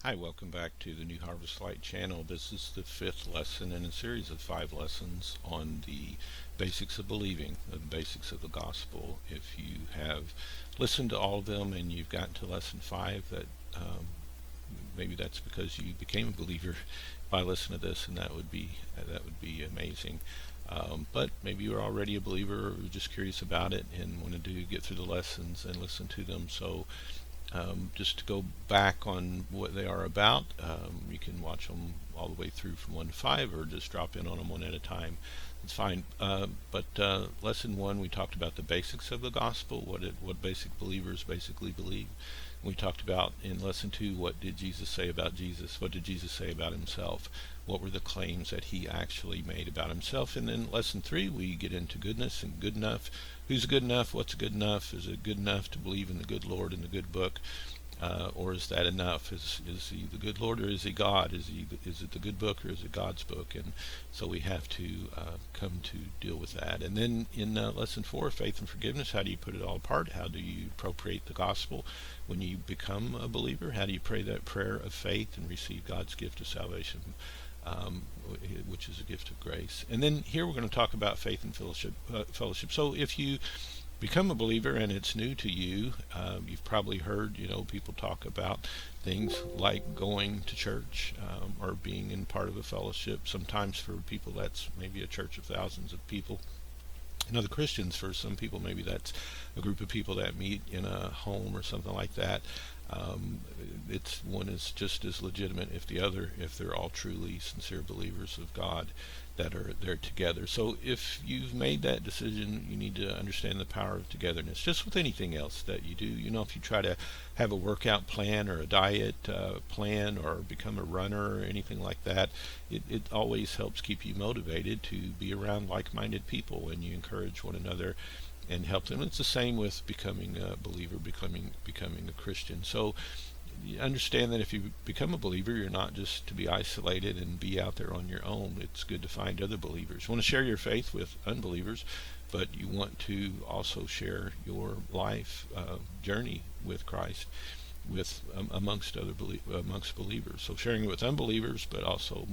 Hi, welcome back to the New Harvest Light channel. This is the fifth lesson in a series of 5 lessons on the basics of believing, the basics of the gospel. If you have listened to all of them and you've gotten to lesson 5, maybe that's because you became a believer by listening to this, and that would be amazing. But maybe you're already a believer or just curious about it and wanted to get through the lessons and listen to them. So just to go back on what they are about, you can watch them all the way through from 1 to 5 or just drop in on them one at a time. It's fine. But lesson 1, we talked about the basics of the gospel, what basic believers basically believe. We talked about in lesson 2, what did Jesus say about Jesus? What did Jesus say about himself? What were the claims that he actually made about himself? And then lesson 3, we get into goodness and good enough. Who's good enough? What's good enough? Is it good enough to believe in the good Lord and the good book? Or is that enough? Is he the good Lord, or is he God? Is it the good book, or is it God's book? And so we have to come to deal with that. And then in lesson 4, faith and forgiveness, how do you put it all apart? How do you appropriate the gospel when you become a believer? How do you pray that prayer of faith and receive God's gift of salvation, which is a gift of grace? And then here we're going to talk about faith and fellowship. So if you become a believer and it's new to you, you've probably heard people talk about things like going to church, or being in part of a fellowship. Sometimes for people that's maybe a church of thousands of people. Other Christians, for some people, maybe that's a group of people that meet in a home or something like that. It's one is just as legitimate if they're all truly sincere believers of God that are there together. So if you've made that decision, you need to understand the power of togetherness. Just with anything else that you do, if you try to have a workout plan or a diet plan or become a runner or anything like that, it always helps keep you motivated to be around like-minded people when you encourage one another and help them. It's the same with becoming a believer, becoming a Christian. So you understand that if you become a believer, you're not just to be isolated and be out there on your own. It's good to find other believers. You want to share your faith with unbelievers, but you want to also share your life journey with Christ amongst believers. So sharing it with unbelievers, but also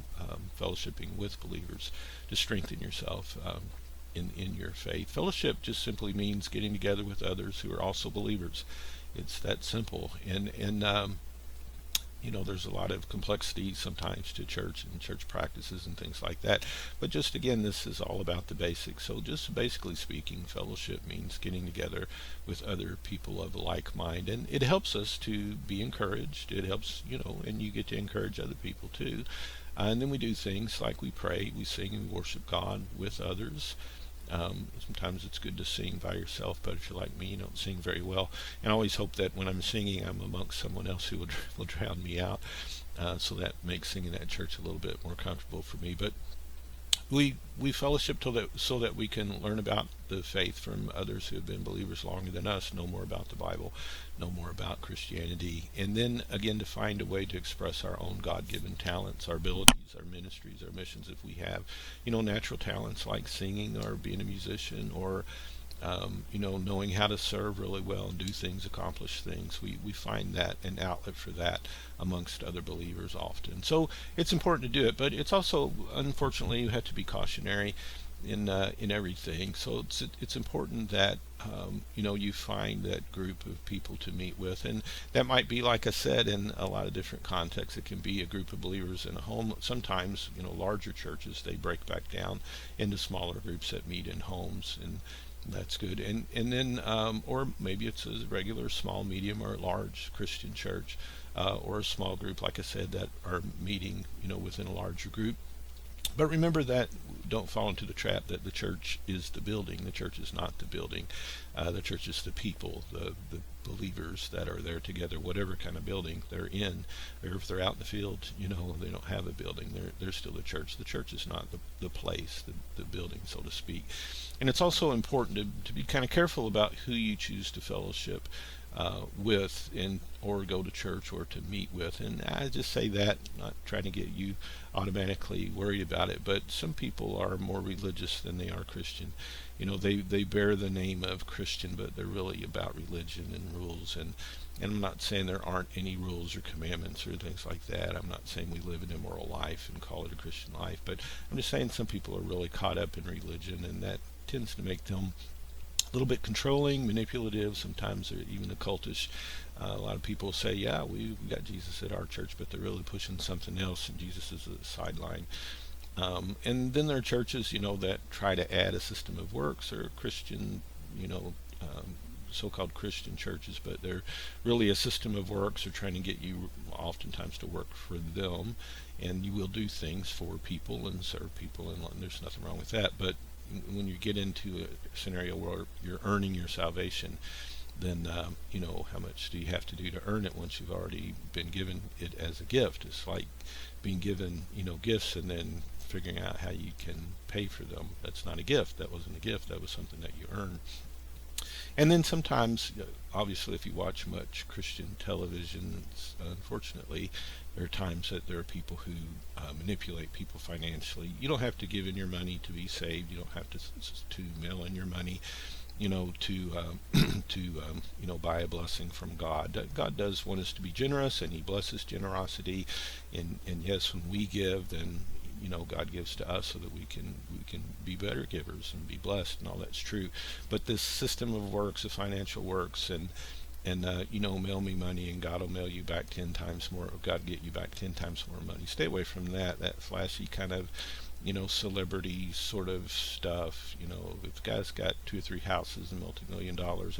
fellowshipping with believers to strengthen yourself in your faith. Fellowship just simply means getting together with others who are also believers. It's that simple. And there's a lot of complexity sometimes to church and church practices and things like that. But just again, this is all about the basics. So just basically speaking, fellowship means getting together with other people of a like mind. And it helps us to be encouraged. It helps, and you get to encourage other people too. And then we do things like we pray, we sing and worship God with others. Sometimes it's good to sing by yourself, but if you're like me, you don't sing very well. And I always hope that when I'm singing, I'm amongst someone else who will drown me out. So that makes singing at church a little bit more comfortable for me. But we fellowship so that we can learn about the faith from others who have been believers longer than us, know more about the Bible, know more about Christianity, and then again to find a way to express our own God-given talents, our abilities, our ministries, our missions. If we have natural talents like singing or being a musician, or knowing how to serve really well and do things, accomplish things. We find that an outlet for that amongst other believers often. So it's important to do it, but it's also, unfortunately, you have to be cautionary in everything. So it's important that you find that group of people to meet with, and that might be, like I said, in a lot of different contexts. It can be a group of believers in a home. Sometimes larger churches, they break back down into smaller groups that meet in homes, and that's good. And then or maybe it's a regular small, medium, or large Christian church, or a small group, like I said, that are meeting within a larger group. But remember that, don't fall into the trap that the church is the building. The church is not the building. The church is the people, the believers that are there together, whatever kind of building they're in. Or if they're out in the field, they don't have a building. They're still the church. The church is not the place, the building, so to speak. And it's also important to be kind of careful about who you choose to fellowship with, or go to church or to meet with. And I just say that, not trying to get you automatically worried about it, but some people are more religious than they are Christian. They bear the name of Christian, but they're really about religion and rules, and And I'm not saying there aren't any rules or commandments or things like that. I'm not saying we live an immoral life and call it a Christian life, but I'm just saying some people are really caught up in religion, and that tends to make them a little bit controlling, manipulative, sometimes they're even occultish. A lot of people say, yeah, we got Jesus at our church, but they're really pushing something else, and Jesus is a sideline. And then there are churches, that try to add a system of works, or Christian, so-called Christian churches, but they're really a system of works. They're trying to get you oftentimes to work for them, and you will do things for people and serve people, and there's nothing wrong with that. But when you get into a scenario where you're earning your salvation, then how much do you have to do to earn it once you've already been given it as a gift? It's like being given gifts and then figuring out how you can pay for them. That's not a gift. That wasn't a gift. That was something that you earned. And then sometimes, obviously, if you watch much Christian television, unfortunately, there are times that there are people who manipulate people financially. You don't have to give in your money to be saved. You don't have to mail in your money, to buy a blessing from God. God does want us to be generous, and He blesses generosity. And yes, when we give, then God gives to us so that we can be better givers and be blessed, and all that's true. But this system of works, of financial works, and mail me money and God will mail you back 10 times more, or God get you back 10 times more money. Stay away from that flashy kind of celebrity sort of stuff. If the guy's got 2 or 3 houses and multi-million dollars,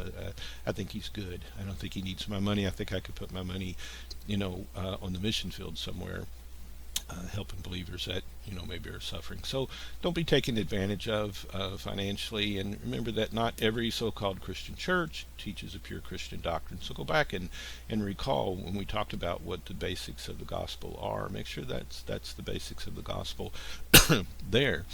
I think he's good. I don't think he needs my money. I think I could put my money on the mission field somewhere, helping believers that maybe are suffering. So don't be taken advantage of financially, and remember that not every so-called Christian church teaches a pure Christian doctrine. So go back and recall when we talked about what the basics of the gospel are. Make sure that's the basics of the gospel there,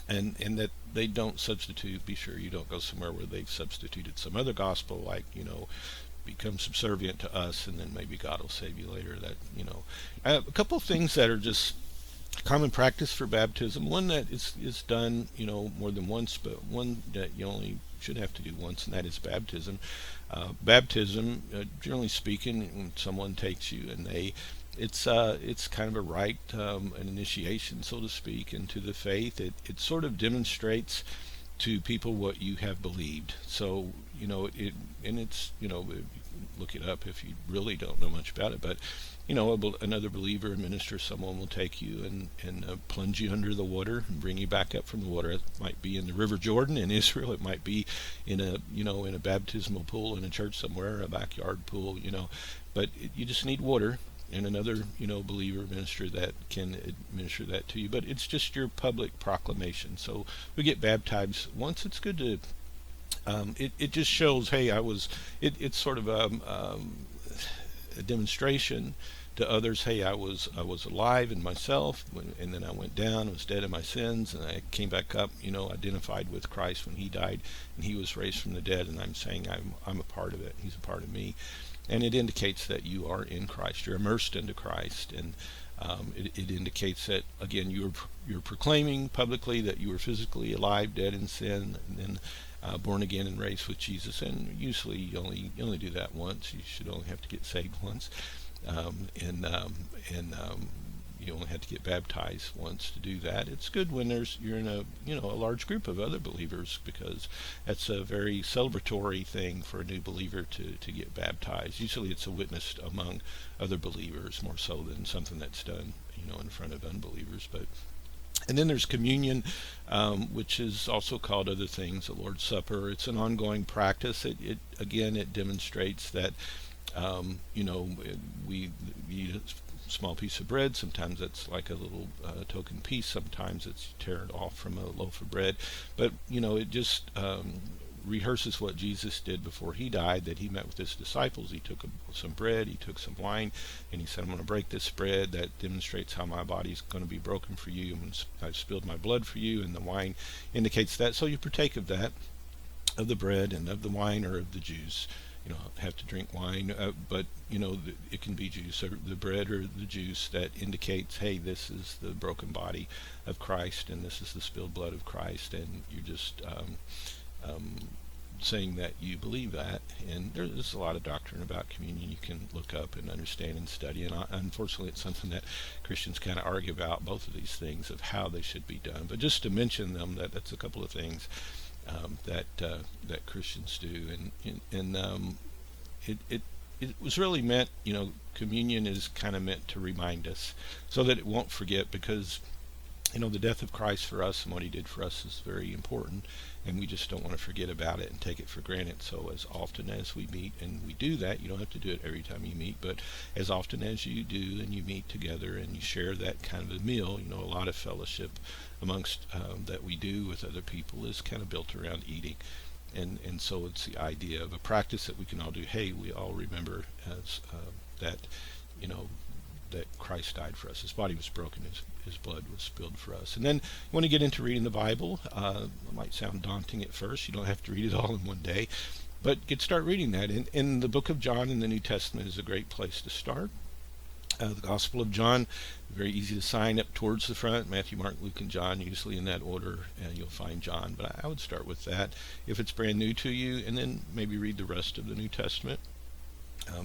and that they don't substitute. Be sure you don't go somewhere where they've substituted some other gospel, like become subservient to us, and then maybe God will save you later. A couple of things that are just common practice for baptism. One that is done, more than once, but one that you only should have to do once, and that is baptism. Baptism, generally speaking, when someone takes you and it's kind of a rite, an initiation, so to speak, into the faith. It sort of demonstrates to people what you have believed. So it's look it up if you really don't know much about it. But another believer, a minister, someone will take you and plunge you under the water and bring you back up from the water. It might be in the River Jordan in Israel. It might be in a baptismal pool in a church somewhere, a backyard pool. But you just need water, and another believer, minister, that can administer that to you. But it's just your public proclamation. So we get baptized once. It's good to it just shows, hey, it's sort of a demonstration to others, hey, I was alive in myself, and then I went down, I was dead in my sins, and I came back up, identified with Christ when He died, and He was raised from the dead, and I'm saying I'm a part of it. He's a part of me. And it indicates that you are in Christ. You're immersed into Christ, and it indicates that, again, you're proclaiming publicly that you were physically alive, dead in sin, and then born again and raised with Jesus. And usually you only do that once. You should only have to get saved once, and you only have to get baptized once to do that. It's good when you're in a large group of other believers, because that's a very celebratory thing for a new believer to get baptized. Usually it's a witness among other believers more so than something that's done in front of unbelievers. And then there's communion, which is also called other things, the Lord's Supper. It's an ongoing practice. It demonstrates that we eat a small piece of bread. Sometimes it's like a little token piece. Sometimes it's tear it off from a loaf of bread. But it just rehearses what Jesus did before He died, that He met with His disciples. He took some bread, He took some wine, and He said, I'm going to break this bread. That demonstrates how my body is going to be broken for you. I've spilled my blood for you, and the wine indicates that. So you partake of that, of the bread and of the wine, or of the juice. You don't have to drink wine, but it can be juice, or the bread or the juice, that indicates, hey, this is the broken body of Christ, and this is the spilled blood of Christ, and you're saying that you believe that. And there's a lot of doctrine about communion you can look up and understand and study. And unfortunately, it's something that Christians kind of argue about, both of these things, of how they should be done. But just to mention them, that's a couple of things that Christians do. It was really meant, communion is kind of meant to remind us so that it won't forget, because the death of Christ for us and what he did for us is very important, and we just don't want to forget about it and take it for granted. So as often as we meet, and we do that, you don't have to do it every time you meet, but as often as you do and you meet together and you share that kind of a meal, a lot of fellowship amongst that we do with other people is kind of built around eating. And so it's the idea of a practice that we can all do. Hey, we all remember as that, that Christ died for us. His body was broken, his blood was spilled for us. And then you want to get into reading the Bible. It might sound daunting at first. You don't have to read it all in one day, but start reading that. In the book of John in the New Testament is a great place to start. The Gospel of John, very easy to sign up towards the front. Matthew, Mark, Luke, and John, usually in that order, you'll find John. But I would start with that if it's brand new to you, and then maybe read the rest of the New Testament.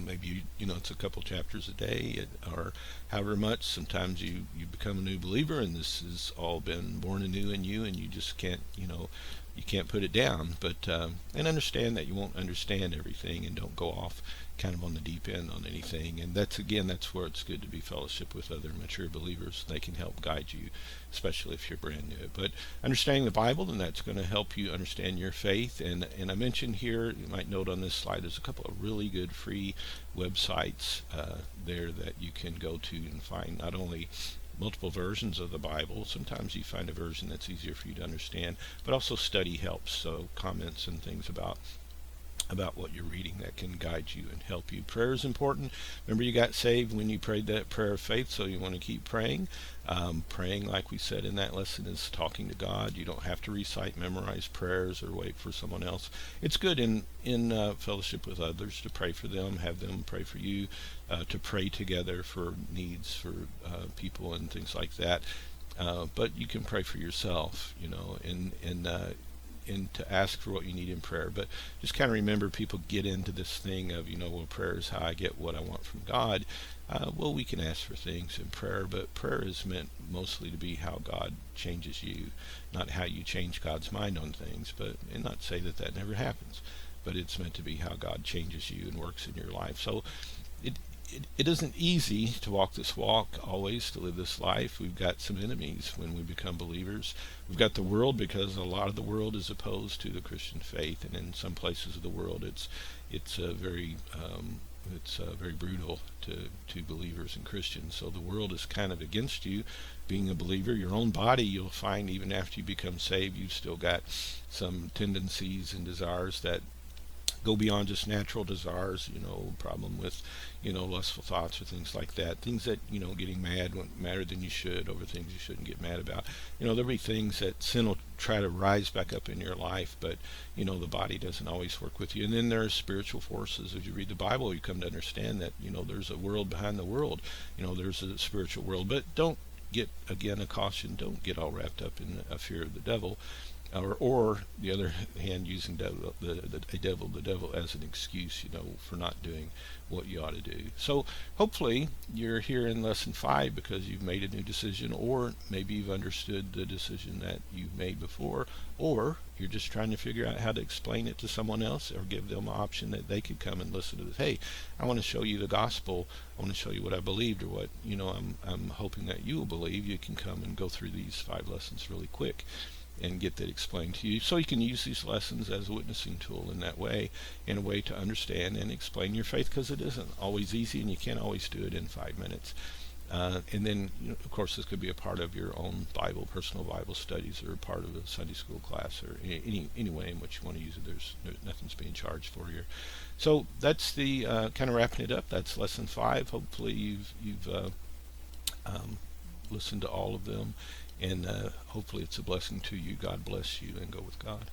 Maybe it's a couple chapters a day, or however much. Sometimes you become a new believer, and this has all been born anew in you, and you just can't you can't put it down. But and understand that you won't understand everything, and don't go off kind of on the deep end on anything. And that's where it's good to be fellowship with other mature believers. They can help guide you, especially if you're brand new. But understanding the Bible, then that's going to help you understand your faith. And I mentioned here, you might note on this slide, there's a couple of really good free websites there that you can go to and find not only multiple versions of the Bible. Sometimes you find a version that's easier for you to understand, but also study helps, so comments and things about what you're reading that can guide you and help you. Prayer is important. Remember, you got saved when you prayed that prayer of faith, so you want to keep praying. Praying, like we said in that lesson, is talking to God. You don't have to recite, memorize prayers or wait for someone else. It's good in fellowship with others to pray for them, have them pray for you, to pray together for needs for people and things like that. But you can pray for yourself, and to ask for what you need in prayer. But just kind of remember, people get into this thing of, prayer is how I get what I want from God. Well, we can ask for things in prayer, but prayer is meant mostly to be how God changes you, not how you change God's mind on things. And not say that never happens, but it's meant to be how God changes you and works in your life. So it isn't easy to walk this walk always, to live this life. We've got some enemies when we become believers. We've got the world, because a lot of the world is opposed to the Christian faith, and in some places of the world it's very brutal to believers and Christians. So the world is kind of against you being a believer. Your own body, you'll find, even after you become saved, you've still got some tendencies and desires that go beyond just natural desires, problem with, lustful thoughts or things like that. Things that, getting madder than you should over things you shouldn't get mad about. There'll be things that sin will try to rise back up in your life, but, the body doesn't always work with you. And then there's spiritual forces. As you read the Bible, you come to understand that, there's a world behind the world. There's a spiritual world. But don't get, again, a caution, don't get all wrapped up in a fear of the devil. Or the other hand, using the devil as an excuse, for not doing what you ought to do. So hopefully you're here in lesson 5 because you've made a new decision, or maybe you've understood the decision that you've made before, or you're just trying to figure out how to explain it to someone else, or give them an option that they could come and listen to this. Hey, I want to show you the gospel. I want to show you what I believed, or what I'm hoping that you will believe. You can come and go through these 5 lessons really quick and get that explained to you, so you can use these lessons as a witnessing tool in that way, in a way to understand and explain your faith, because it isn't always easy, and you can't always do it in 5 minutes. And then, of course, this could be a part of your own personal Bible studies, or part of a Sunday school class, or any way in which you want to use it. There's nothing's being charged for here. So that's the kind of wrapping it up. That's lesson 5. Hopefully you've listened to all of them, and hopefully it's a blessing to you. God bless you, and go with God.